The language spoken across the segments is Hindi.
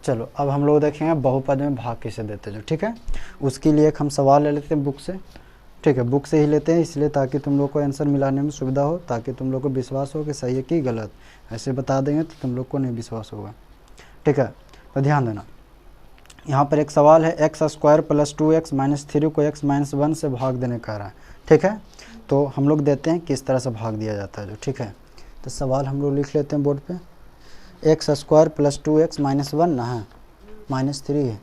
चलो अब हम लोग देखेंगे बहुपद में भाग कैसे देते हैं जो, ठीक है। उसके लिए एक हम सवाल ले लेते हैं बुक से, ठीक है। बुक से ही लेते हैं इसलिए ताकि तुम लोग को आंसर मिलाने में सुविधा हो, ताकि तुम लोग को विश्वास हो कि सही है कि गलत। ऐसे बता देंगे तो तुम लोग को नहीं विश्वास होगा, ठीक है। तो ध्यान देना, यहाँ पर एक सवाल है x square plus 2x minus 3 को x माइनस 1 से भाग देने कह रहा है, ठीक है। तो हम लोग देते हैं किस तरह से भाग दिया जाता है जो, ठीक है। तो सवाल हम लोग लिख लेते हैं बोर्ड पे, x square plus 2x minus 1 ना है, माइनस 3 है।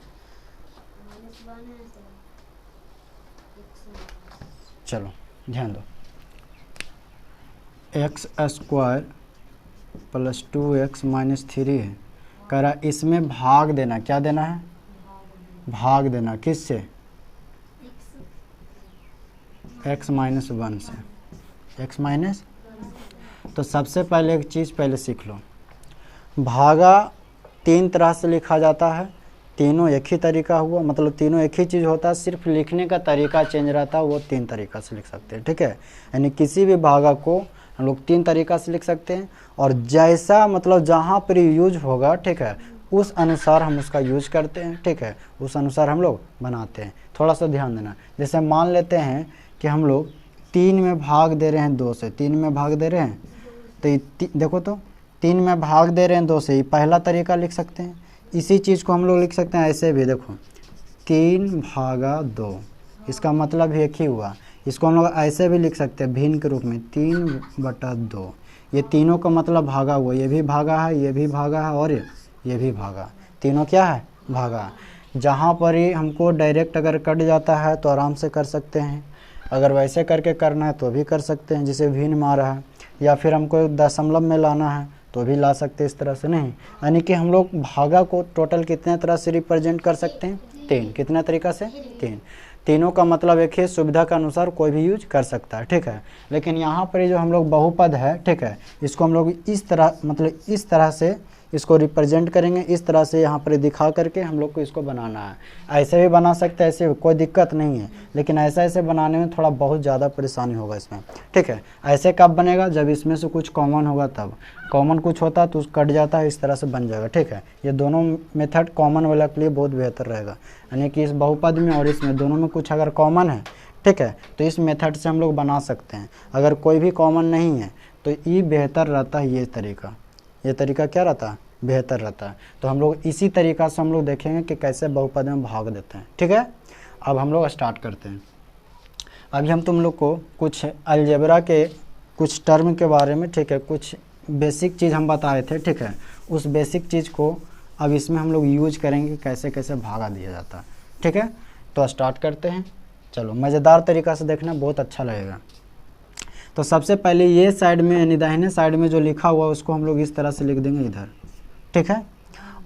चलो ध्यान दो, x square plus 2x minus 3 है, कह रहा इसमें भाग देना, क्या देना है, भाग देना किससे, x माइनस 1 से, x माइनस। तो सबसे पहले एक चीज़ पहले सीख लो, भागा 3 तरह से लिखा जाता है, तीनों एक ही तरीका हुआ, मतलब तीनों एक ही चीज़ होता है, सिर्फ लिखने का तरीका चेंज रहता है, वो 3 तरीका से लिख सकते हैं, ठीक है। यानी किसी भी भागा को हम लोग 3 तरीका से लिख सकते हैं, और जैसा मतलब जहाँ पर यूज होगा, ठीक है, उस अनुसार हम उसका यूज करते हैं, ठीक है, उस अनुसार हम लोग बनाते हैं। थोड़ा सा ध्यान देना, जैसे मान लेते हैं कि हम लोग 3 में भाग दे रहे हैं 2 से, 3 में भाग दे रहे हैं, तो देखो तो 3 में भाग दे रहे हैं 2 से, ये पहला तरीका लिख सकते हैं। इसी चीज़ को हम लोग लिख सकते हैं ऐसे भी, देखो 3 भागा 2, इसका मतलब एक ही हुआ। इसको हम लोग ऐसे भी लिख सकते हैं भिन्न के रूप में, 3/2, ये तीनों का मतलब भागा हुआ, ये भी भागा है, ये भी भागा है, और ये भी भागा, तीनों क्या है, भागा। जहाँ पर ही हमको डायरेक्ट अगर कट जाता है तो आराम से कर सकते हैं, अगर वैसे करके करना है तो भी कर सकते हैं, जिसे भिन्न मारा है, या फिर हमको दशमलव में लाना है तो भी ला सकते हैं, इस तरह से नहीं। यानी कि हम लोग भागा को टोटल कितने तरह से रिप्रेजेंट कर सकते हैं, 3, कितने तरीका से, 3। तीनों का मतलब एक ही, सुविधा के अनुसार कोई भी यूज कर सकता है, ठीक है। लेकिन यहाँ पर जो हम लोग बहुपद है, ठीक है, इसको हम लोग इस तरह, मतलब इस तरह से इसको रिप्रेजेंट करेंगे, इस तरह से यहाँ पर दिखा करके हम लोग को इसको बनाना है। ऐसे भी बना सकते हैं, ऐसे भी कोई दिक्कत नहीं है, लेकिन ऐसे बनाने में थोड़ा बहुत ज़्यादा परेशानी होगा इसमें, ठीक है। ऐसे कब बनेगा, जब इसमें से कुछ कॉमन होगा, तब कॉमन कुछ होता है तो कट जाता है, इस तरह से बन जाएगा, ठीक है। ये दोनों मेथड कॉमन वाला के लिए बहुत बेहतर रहेगा, यानी कि इस बहुपद में और इसमें दोनों में कुछ अगर कॉमन है, ठीक है, तो इस मेथड से हम लोग बना सकते हैं। अगर कोई भी कॉमन नहीं है तो ये बेहतर रहता है, ये तरीका क्या रहता है, बेहतर रहता है। तो हम लोग इसी तरीका से हम लोग देखेंगे कि कैसे बहुपद में भाग देते हैं, ठीक है। अब हम लोग स्टार्ट करते हैं। अभी हम तुम लोग को कुछ अलजेब्रा के कुछ टर्म के बारे में, ठीक है, कुछ बेसिक चीज़ हम बताए थे, ठीक है, उस बेसिक चीज़ को अब इसमें हम लोग यूज करेंगे, कैसे कैसे भागा दिया जाता है, ठीक है। तो स्टार्ट करते हैं, चलो मज़ेदार तरीका से देखना, बहुत अच्छा लगेगा। तो सबसे पहले ये साइड में, यानी दाहिने साइड में जो लिखा हुआ है उसको हम लोग इस तरह से लिख देंगे इधर, ठीक है।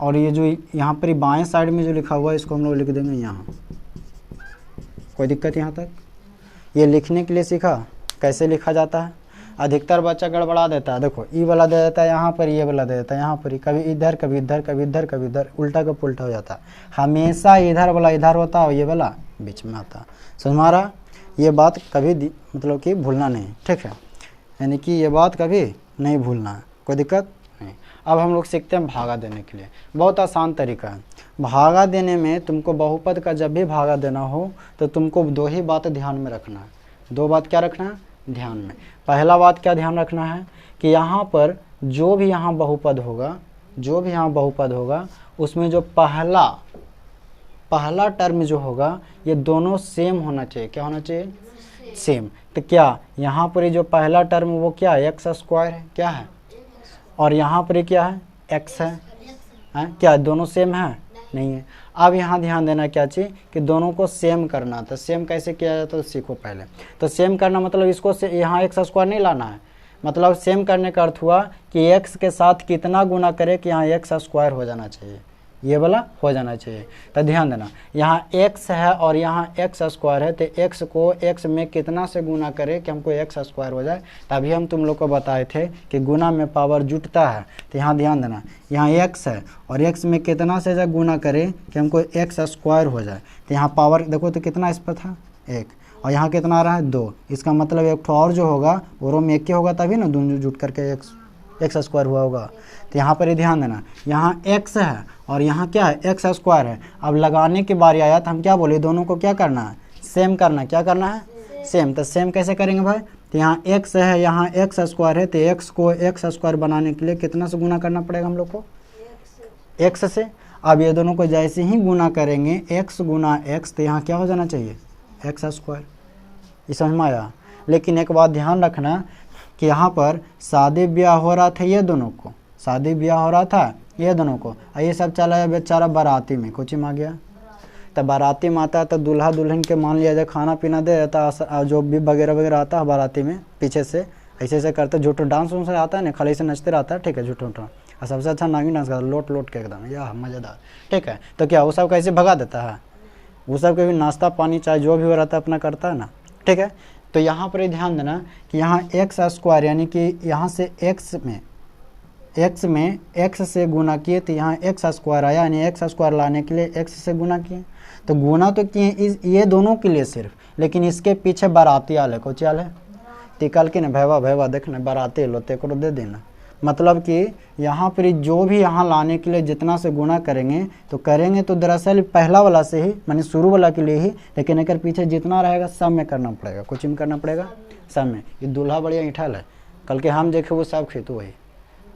और ये जो यहाँ पर बाएं साइड में जो लिखा हुआ है इसको हम लोग लिख देंगे यहाँ। कोई दिक्कत यहाँ तक? ये लिखने के लिए सीखा कैसे लिखा जाता है। अधिकतर बच्चा गड़बड़ा देता है, देखो ई वाला दे देता है यहाँ पर, ये वाला दे देता है यहाँ पर, कभी इधर कभी इधर कभी इधर कभी इधर, उल्टा का पुल्टा हो जाता है। हमेशा इधर वाला इधर होता है, ये वाला बीच में आता है। समझ में आ रहा? ये बात कभी मतलब कि भूलना नहीं, ठीक है, यानी कि ये बात कभी नहीं भूलना है, कोई दिक्कत नहीं। अब हम लोग सीखते हैं भागा देने के लिए। बहुत आसान तरीका है भागा देने में। तुमको बहुपद का जब भी भागा देना हो तो तुमको 2 ही बात ध्यान में रखना है। 2 बात क्या रखना है ध्यान में? पहला बात क्या ध्यान रखना है कि यहाँ पर जो भी यहाँ बहुपद होगा, उसमें जो पहला टर्म जो होगा ये दोनों सेम होना चाहिए। क्या होना चाहिए? सेम। तो क्या यहाँ पर जो पहला टर्म वो क्या है? एक्स स्क्वायर है, क्या है? और यहाँ पर क्या है? एक्स है, क्या दोनों सेम है? नहीं है। अब यहाँ ध्यान देना क्या चाहिए कि दोनों को सेम करना। तो सेम कैसे किया जाता है तो सीखो पहले। तो सेम करना मतलब इसको यहाँ एक्स स्क्वायर नहीं लाना है, मतलब सेम करने का अर्थ हुआ कि एक्स के साथ कितना गुना करे कि यहाँ एक्स स्क्वायर हो जाना चाहिए, ये वाला हो जाना चाहिए। तो ध्यान देना यहाँ x है और यहाँ एक्स स्क्वायर है, तो x को x में कितना से गुना करे कि हमको एक्स स्क्वायर हो जाए। तभी हम तुम लोग को बताए थे कि गुना में पावर जुटता है। तो यहाँ ध्यान देना, यहाँ x है और x में कितना से जब गुना करे कि हमको एक्स स्क्वायर हो जाए। तो यहाँ पावर देखो तो कितना इस पर था 1, और यहाँ कितना आ रहा है 2। इसका मतलब एक और जो होगा वो रो में 1 के होगा, तभी ना दोनों जुट करके x एक्स स्क्वायर हुआ होगा। तो यहाँ पर ही ध्यान देना, यहाँ एक्स है और यहाँ क्या है, एक्स स्क्वायर है। अब लगाने की बारी आया तो हम क्या बोले, दोनों को क्या करना है, सेम करना है। क्या करना है, सेम। तो सेम कैसे करेंगे भाई, तो यहाँ एक्स है, यहाँ एक्स स्क्वायर है, तो एक्स को एक्स स्क्वायर बनाने के लिए कितना से गुना करना पड़ेगा हम लोग को, एक्स से। अब ये दोनों को जैसे ही गुना करेंगे एक्स गुना एक्स, तो यहाँ क्या हो जाना चाहिए, एक्स स्क्वायर। ये समझ में आया। लेकिन एक बात ध्यान रखना कि यहाँ पर शादी ब्याह हो रहा था, ये दोनों को शादी ब्याह हो रहा था ये दोनों को, और ये सब चला है बेचारा बाराती में, कोचिंग में आ गया। तब बाराती में आता है तो दूल्हा दुल्हन के मान लिया जाए खाना पीना दे देता, जो भी वगैरह वगैरह आता है बाराती में, पीछे से ऐसे ऐसे करते, झूठो डांस उनसे आता है ना, खाली से नचते रहता है, ठीक है, झूठो उठो। और सबसे अच्छा नागिन डांस करता है, लोट लोट के एकदम, यह मज़ेदार, ठीक है। तो क्या वो सब कैसे भगा देता है, वो सब कभी नाश्ता पानी चाहे जो भी हो रहता है अपना करता है ना, ठीक है। तो यहाँ पर ध्यान देना कि यहाँ एक्स स्क्वायर यानी कि यहाँ से एक्स में एक्स से गुना किए तो यहाँ एक्स स्क्वायर आया, यानी एक्स स्क्वायर लाने के लिए एक्स से गुना किए। तो गुना तो किए इस ये दोनों के लिए सिर्फ, लेकिन इसके पीछे बाराती आल है, कोची आल है, टिकल के ना भैवा भैवा देखना बाराती लो तेको दे देना। मतलब कि यहाँ पर जो भी यहाँ लाने के लिए जितना से गुना करेंगे तो दरअसल पहला वाला से ही, माने शुरू वाला के लिए ही, लेकिन एक पीछे जितना रहेगा सब में करना पड़ेगा, कुछ में करना पड़ेगा सब में। ये दूल्हा बढ़िया ईठल है, कल के हम देखे वो सब खेतु वही,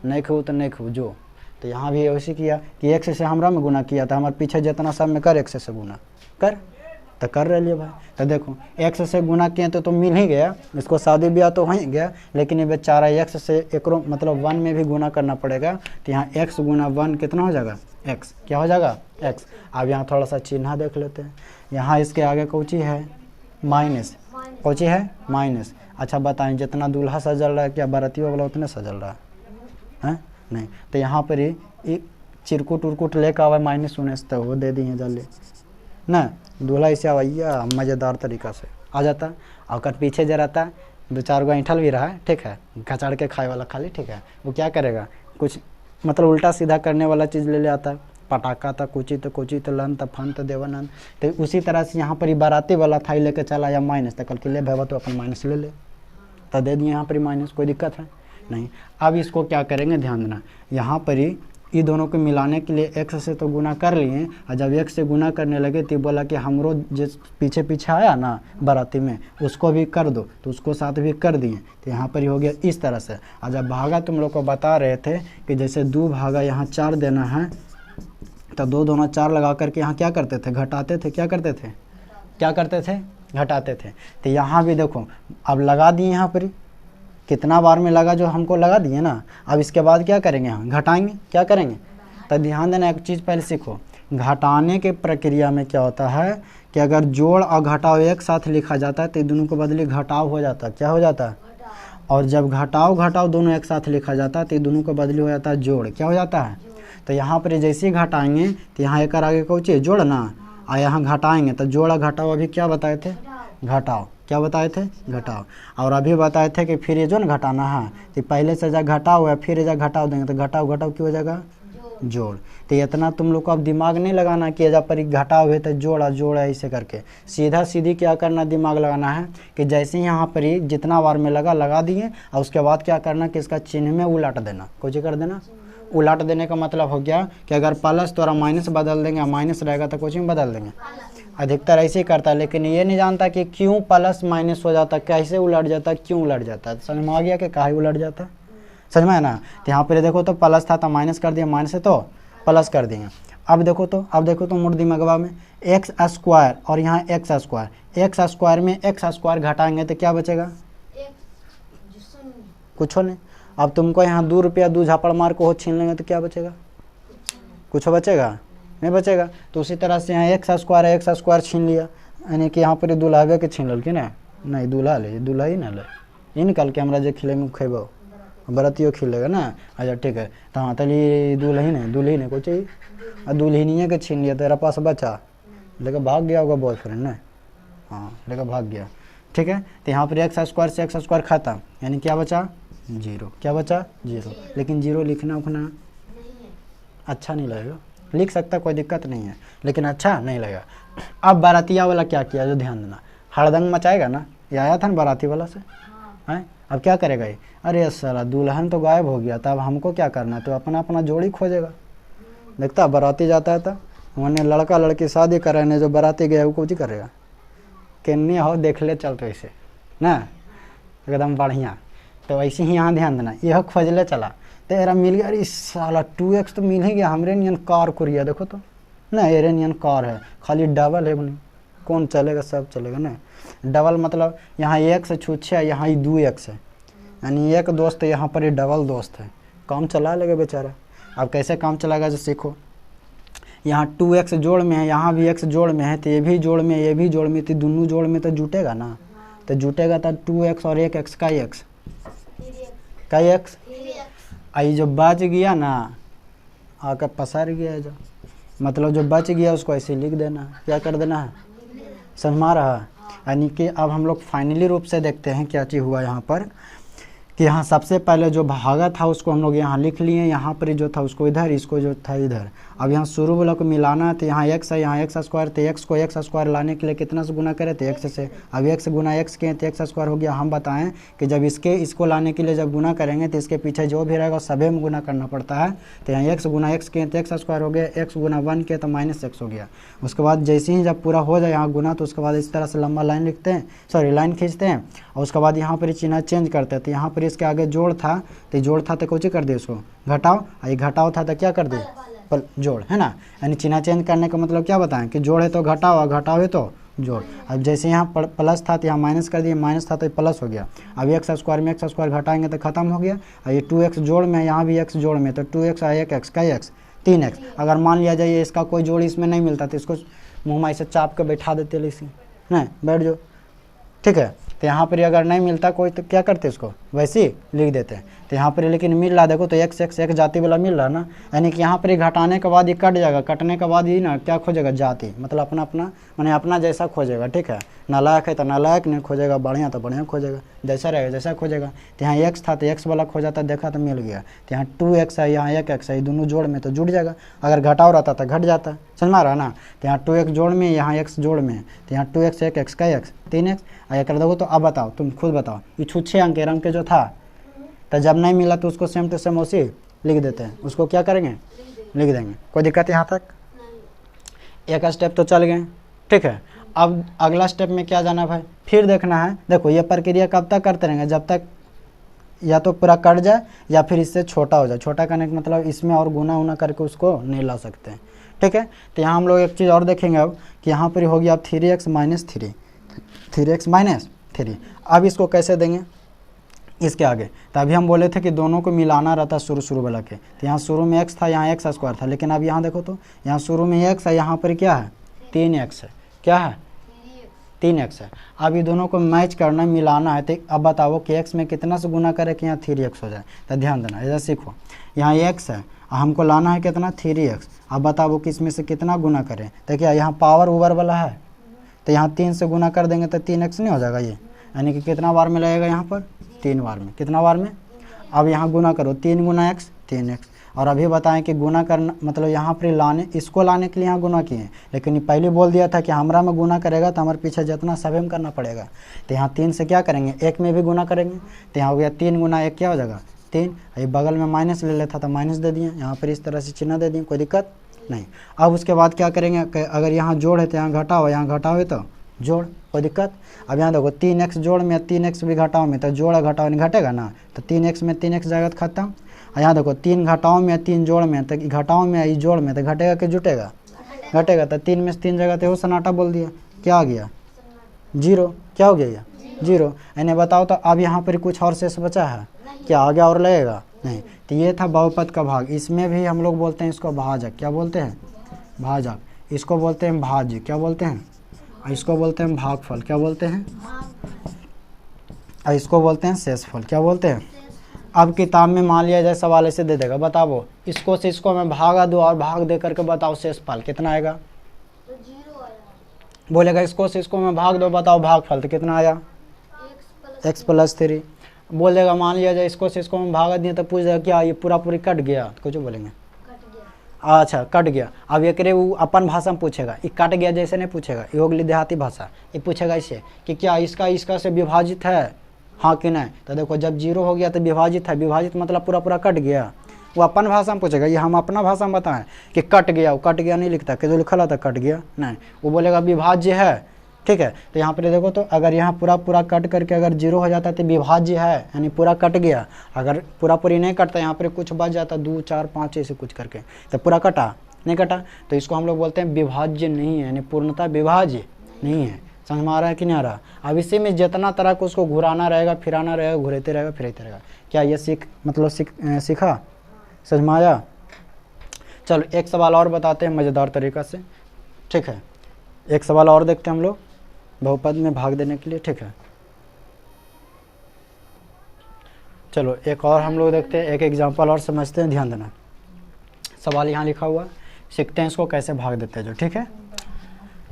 नहीं खेऊ तो नहीं खेऊ जो। तो यहाँ भी वैसे किया कि एक्स से हमरा में गुना किया था, हमारे पीछे जितना सब में कर एक्स से गुना कर, तो कर रहे भाई। तो देखो एक्स से गुना किए तो मिल ही गया, इसको शादी ब्याह तो हो ही गया, लेकिन ये बेचारा एक्स से एक मतलब 1 में भी गुना करना पड़ेगा। तो यहाँ एक्स गुना 1 कितना हो जाएगा, एक्स, क्या हो जाएगा, एक्स। अब यहाँ थोड़ा सा चिन्ह देख लेते हैं, यहाँ इसके आगे कौची है, माइनस, कौची है, माइनस। अच्छा बताएं जितना दूल्हा सजल रहा है क्या बारातियों वाला उतने सजल रहा है, नहीं। तो यहाँ पर ही चिरकुट उरकुट लेकर आवा -19 तो वो दे दिए जल्दी ना, दूल्हा इसे आवाइया मज़ेदार तरीका से आ जाता। और पीछे जो रहता है 2-4 गो ऐंठल भी रहा है, ठीक है, घचाड़ के खाए वाला खाली, ठीक है, वो क्या करेगा, कुछ मतलब उल्टा सीधा करने वाला चीज़ ले आता है, पटाखा था कोची तो लन था फन तो देवानंद। तो उसी तरह से यहाँ पर ही बाराती वाला थाई लेके चला या माइनस, तो कल के ले भैया तो अपन माइनस ले तो दे दिए यहाँ पर माइनस, कोई दिक्कत है नहीं। अब इसको क्या करेंगे, ध्यान देना, यहाँ पर ही ये दोनों को मिलाने के लिए एक्स से तो गुना कर लिए, और जब एक्स से गुना करने लगे तो बोला कि हमरो जिस पीछे पीछे आया ना बाराती में उसको भी कर दो, तो उसको साथ भी कर दिए। तो यहाँ पर ही हो गया इस तरह से। और जब भागा तुम लोग को बता रहे थे कि जैसे 2 भागा यहाँ 4 देना है, तो 2 दूना 4 लगा करके यहाँ क्या करते थे, घटाते थे, क्या करते थे, घटाते थे। तो यहाँ भी देखो अब लगा दिए, यहाँ पर कितना बार में लगा जो हमको लगा दिए ना। अब इसके बाद क्या करेंगे, यहाँ घटाएंगे, क्या करेंगे। तो ध्यान देना, एक चीज़ पहले सीखो, घटाने के प्रक्रिया में क्या होता है कि अगर जोड़ और घटाव एक साथ लिखा जाता है तो दोनों को बदले घटाव हो जाता है, क्या हो जाता है। और जब घटाव दोनों एक साथ लिखा जाता है तो दोनों को बदले हो जाता है जोड़, क्या हो जाता है। तो यहाँ पर जैसे ही घटाएंगे तो यहाँ एक आगे कौन चीज़ जोड़ ना, और यहाँ घटाएंगे तो जोड़ और घटाव अभी क्या बताए थे, घटाव, क्या बताए थे, घटाव। और अभी बताए थे कि फिर ये जो ना घटाना है तो पहले से जब घटाव है फिर जब घटाव देंगे तो घटाव क्यों हो जाएगा, जोड़। तो इतना तुम लोग को अब दिमाग नहीं लगाना कि जब पर घटाव है तो जोड़ है, ऐसे करके सीधा सीधी क्या करना, दिमाग लगाना है कि जैसे ही यहाँ पर जितना बार में लगा दिए, और उसके बाद क्या करना कि इसका चिन्ह में उलट देना, कुछ कर देना। उलट देने का मतलब हो गया कि अगर प्लस तो माइनस बदल देंगे, माइनस रहेगा तो कुछ में बदल देंगे। अधिकतर ऐसे ही करता है, लेकिन ये नहीं जानता कि क्यों प्लस माइनस हो जाता, कैसे उलट जाता, क्यों उलट जाता है। समझ में आ गया कि काहे उलट जाता, समझ में है ना। तो यहाँ पर देखो तो प्लस था तो माइनस कर दिया, माइनस से तो प्लस कर दिए। अब देखो तो मुड़ दिमागवा में एक्स स्क्वायर और यहाँ एक्स स्क्वायर में एक्स स्क्वायर घटाएंगे तो क्या बचेगा, कुछ नहीं। अब तुमको यहाँ 2 रुपया 2 झापड़ मार को छीन लेंगे तो क्या बचेगा, कुछ बचेगा नहीं बचेगा। तो उसी तरह से यहाँ एक्स स्क्वायर छीन लिया, यानी कि यहाँ पर दूल्हा के छीन लल ना, नहीं दूल्हा ही ना ले, ये निकाल के हमारा जो खिले में खेबो बरतियो खिलेगा ना। अच्छा ठीक है, तो हाँ तली दूल्ही ने कुछ चाहिए, और दुल्हनिया के छीन लिया, तेरा पास बचा लेकर भाग गया होगा बॉयफ्रेंड ने, हाँ लेकर भाग गया, ठीक है। तो यहाँ पर एक्स स्क्वायर से एक्स स्क्वायर खत्म, यानी क्या बचा, 0, क्या बचा, 0। लेकिन 0 लिखना उखना अच्छा नहीं लगेगा, लिख सकता कोई दिक्कत नहीं है, लेकिन अच्छा नहीं लगेगा। अब बारातिया वाला क्या किया, जो ध्यान देना, हड़दंग मचाएगा ना, ये आया था ना बाराती वाला से, हैं अब क्या करेगा ये, अरे साला दुल्हन तो गायब हो गया था, अब हमको क्या करना है, तो अपना अपना जोड़ी खोजेगा। देखता बाराती जाता है तो उन्होंने लड़का लड़की शादी कराने, जो बाराती गया वो कुछ करेगा, केन्नी हो देख ले चल तो ऐसे ना एकदम बढ़िया। तो ऐसे ही यहाँ ध्यान देना, यह खोजले चला तेरा मिल गया, अरे साला 2x तो मिल ही गया, हमरे नियन कार कुरिया देखो तो ना, एरे नियन कार है, खाली डबल है नहीं, कौन चलेगा, सब चलेगा ना। डबल मतलब यहाँ 1 से छूछे है, यहाँ ही 2x है, यानी एक दोस्त है, यहाँ पर ही डबल दोस्त है, काम चला लेगा बेचारा। अब कैसे काम चलाएगा जो सीखो, यहाँ 2x जोड़ में है, यहाँ भी x जोड़ में है, तो ये भी जोड़ में ये भी जोड़ में, तो दोनों जोड़ में तो जुटेगा ना, तो जुटेगा तो 2x और 1x का x का x, आई जो बच गया ना आकर पसार गया जो, मतलब जो बच गया उसको ऐसे लिख देना, क्या कर देना है, समझ रहा है। यानी कि अब हम लोग फाइनली रूप से देखते हैं क्या चीज़ हुआ यहाँ पर, कि यहाँ सबसे पहले जो भागा था उसको हम लोग यहाँ लिख लिए, यहाँ पर जो था उसको इधर, इसको जो था इधर। अब यहाँ शुरू वाला को मिलाना है, तो यहाँ x है, यहाँ x स्क्वायर, तो x को x स्क्वायर लाने के लिए कितना से गुना करें, तो x से। अब x गुना x के तो x स्क्वायर हो गया। हम बताएं कि जब इसको लाने के लिए जब गुना करेंगे तो इसके पीछे जो भी रहेगा सभी में गुना करना पड़ता है। तो यहाँ x गुना x के तो x स्क्वायर हो गया, x गुना 1 के तो -x हो गया। उसके बाद जैसे ही जब पूरा हो जाए यहाँ गुना, तो उसके बाद इस तरह से लंबा लाइन लिखते हैं, सॉरी लाइन खींचते हैं, और उसके बाद यहाँ पर चिन्ह चेंज करते हैं। तो यहाँ पर इसके आगे जोड़ था, तो जोड़ था तो कुछ कर दिए उसको घटाओ, ये घटाओ था तो क्या कर दिए जोड़, है ना। यानी चिन्ह चेंज करने का मतलब क्या बताएं कि जोड़ है तो घटाओ और घटाओ है तो जोड़। अब जैसे यहाँ प्लस था तो यहाँ माइनस कर दिए, माइनस था तो प्लस हो गया। अब x स्क्वायर में x स्क्वायर घटाएंगे तो खत्म हो गया। और ये 2x जोड़ में, यहाँ भी x जोड़ में, तो 2x और 1x का x 3x। अगर मान लिया जाए इसका कोई जोड़ इसमें नहीं मिलता तो इसको मुँह में ऐसे चाप के बैठा देते इसी, नहीं बैठ जाओ, ठीक है। तो यहाँ पर अगर नहीं मिलता कोई तो क्या करते इसको वैसे ही लिख देते हैं। तो यहाँ पर लेकिन मिल रहा, देखो तो एक जाति वाला मिल रहा ना, यानी कि यहाँ पर घटाने के बाद ये कट जाएगा, कटने के बाद ही ना क्या खोजेगा जाति, मतलब अपना अपना माने अपना जैसा खोजेगा, ठीक है। नालायक है तो नालायक नहीं खोजेगा, बढ़िया तो बढ़िया खोजेगा, जैसा रहेगा जैसा खोजेगा। तो यहाँ x था तो x वाला खोजा था, देखा तो मिल गया। तो यहाँ 2x है, यहाँ 1x है, दोनों जोड़ में तो जुड़ जाएगा। अगर घटाव रहता तो घट जाता, समझ रहा ना। तो यहाँ 2x जोड़ में, यहाँ x जोड़ में, तो यहाँ 2x 1x का x 3x। अगर कर दोगे तो अब बताओ, तुम खुद बताओ, ये छुच्छे अंक के रंग के जो था, तो जब नहीं मिला तो उसको सेम टू सेम उसी लिख देते हैं, उसको क्या करेंगे लिख देंगे। कोई दिक्कत यहाँ तक, एक स्टेप तो चल गए, ठीक है। अब अगला स्टेप में क्या जाना भाई, फिर देखना है। देखो ये प्रक्रिया कब तक करते रहेंगे, जब तक या तो पूरा कट जाए या फिर इससे छोटा हो जाए। छोटा करने का मतलब इसमें और गुना उना करके उसको नहीं ला सकते हैं, ठीक है। तो यहाँ हम लोग एक चीज़ और देखेंगे अब कि यहाँ पर हो गया अब 3x माइनस 3x माइनस 3। अब इसको कैसे देंगे इसके आगे, तो अभी हम बोले थे कि दोनों को मिलाना रहता शुरू वाला के। तो यहाँ शुरू में x था, यहाँ x स्क्वायर था, लेकिन अब यहाँ देखो तो यहाँ शुरू में x है, यहाँ पर क्या है 3x है, क्या है 3x है। अब ये दोनों को मैच करना, मिलाना है। तो अब बताओ कि x में कितना से गुना करे कि यहाँ 3x हो जाए। तो ध्यान देना, ऐसा सीखो, यहाँ x है, हमको लाना है कितना 3x। अब बताओ कि इसमें से कितना गुना करें, तो क्या यहाँ पावर ओवर वाला है, तो यहाँ 3 से गुना कर देंगे तो 3x नहीं हो जाएगा ये, यानी कि कितना बार में लगेगा यहाँ पर 3 बार में, कितना बार में। अब यहाँ गुना करो 3 गुना x 3x। और अभी बताएं कि गुना करना मतलब यहाँ पर लाने, इसको लाने के लिए यहाँ गुना किए, लेकिन पहले बोल दिया था कि हमरा में गुना करेगा तो हमारे पीछे जितना सभी में करना पड़ेगा। तो यहाँ 3 से क्या करेंगे, 1 में भी गुना करेंगे, तो यहाँ हो गया 3 गुना 1 क्या हो जाएगा 3। ये बगल में माइनस ले लेता तो माइनस दे दिए, यहाँ पर इस तरह से चिन्ह दे दिए, कोई दिक्कत नहीं। अब उसके बाद क्या करेंगे, अगर यहाँ जोड़ है तो यहाँ घटाओ, यहाँ घटाओ है तो जोड़, कोई दिक्कत। अब यहाँ देखो 3x जोड़ में 3x भी घटाओ में, तो जोड़ घटाओ नहीं घटेगा ना, तो 3x में 3x जाएगा तो खत्म। यहाँ देखो 3 घटाओ में 3 जोड़ में, तो घटाओ में ये जोड़ में, तो घटेगा कि जुटेगा घटेगा। तो 3 में से 3 जगह तो वो सन्नाटा बोल दिया, क्या आ गया 0, क्या हो गया ये 0। यानी बताओ तो अब यहाँ पर कुछ और शेष बचा है क्या, आगे और लगेगा नहीं। तो ये था बहुपद का भाग, इसमें भी हम लोग बोलते हैं इसको भाजक, क्या बोलते हैं भाजक, इसको बोलते हैं भाज्य, क्या बोलते हैं, इसको बोलते हैं भागफल, क्या बोलते हैं, और इसको बोलते हैं शेषफल, क्या बोलते हैं। अब किताब में मान लिया जाए सवाल ऐसे दे देगा, बताओ इसको से इसको मैं भागा दो और भाग दे करके बताओ शेषफल कितना आएगा, तो 0 आएगा। बोलेगा इसको से इसको मैं भाग दो बताओ भागफल, तो कितना आया x प्लस 3। बोलेगा मान लिया जाए इसको से इसको मैं भागा दिए, तो पूछ देगा क्या ये पूरा पूरी कट गया, कुछ बोलेंगे अच्छा कट गया। अब एक वो अपन भाषा में पूछेगा, ये कट गया जैसे नहीं पूछेगा, ये होगी देहाती भाषा, ये पूछेगा इसे कि क्या इसका से विभाजित है, हाँ कि नहीं? तो देखो जब 0 हो गया तो विभाजित है, विभाजित मतलब पूरा पूरा कट गया। वो अपन भाषा में पूछेगा, ये हम अपना भाषा में बताएं कि कट गया, वो कट गया नहीं लिखता कि जो लिखा था कट गया, नहीं, वो बोलेगा विभाज्य है। ठीक है, तो यहाँ पर देखो, तो अगर यहाँ पूरा पूरा कट करके अगर 0 हो जाता तो विभाज्य है, यानी पूरा कट गया। अगर पूरा पूरी नहीं कटता, यहाँ पर कुछ बच जाता 2 4 5 ऐसे कुछ करके, तो पूरा कटा नहीं कटा, तो इसको हम लोग बोलते हैं विभाज्य नहीं है, यानी पूर्णतः विभाज्य नहीं है। समझ में आ रहा है कि नहीं आ रहा? अब इसी में जितना तरह को उसको घुराना रहेगा, फिराना रहेगा, घुरेते रहेगा, फिरते रहेगा। क्या ये सीखा? समझ में आया? चलो एक सवाल और बताते हैं मज़ेदार तरीक़ा से। ठीक है, एक सवाल और देखते हैं हम लोग बहुपद में भाग देने के लिए। ठीक है, चलो एक और हम लोग देखते हैं, एक एग्जाम्पल और समझते हैं। ध्यान देना, सवाल यहाँ लिखा हुआ, सीखते हैं इसको कैसे भाग देते हैं जो। ठीक है,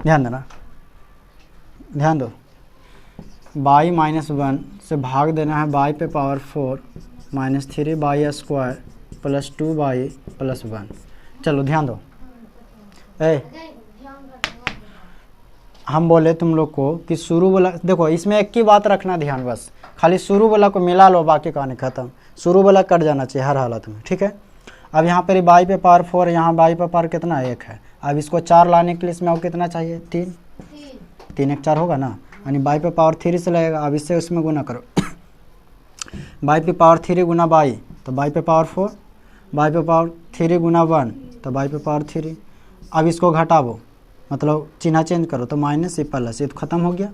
ध्यान देना, ध्यान दो। बाई -1 से भाग देना है बाई पे power 4 -3 by square plus 2 by plus 1। चलो ध्यान दो, हम बोले तुम लोग को कि शुरू वाला, देखो इसमें एक ही बात रखना ध्यान, बस खाली शुरू वाला को मिला लो, बाकी कहानी खत्म। शुरू वाला कट जाना चाहिए हर हालत में। ठीक है, अब यहाँ पर बाई पे पावर 4, यहाँ बाई पे पावर कितना 1 है। अब इसको 4 लाने के लिए इसमें और कितना चाहिए 3, 3 1 4 होगा ना, यानी बाई पे पावर 3 से लगेगा। अब इससे उसमें गुना करो बाई पे पावर 3 गुना बाई तो बाई पे पावर 4, बाई पे पावर 3 गुना 1 तो बाई पे पावर 3। अब इसको घटाओ, मतलब चिन्ह चेंज करो, तो माइनस से प्लस, ये तो ख़त्म हो गया।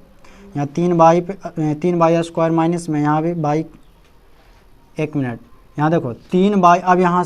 यहाँ 3 बाई स्क्वायर माइनस में, यहाँ भी बाई, 1 मिनट, यहाँ देखो 3 बाई, अब यहाँ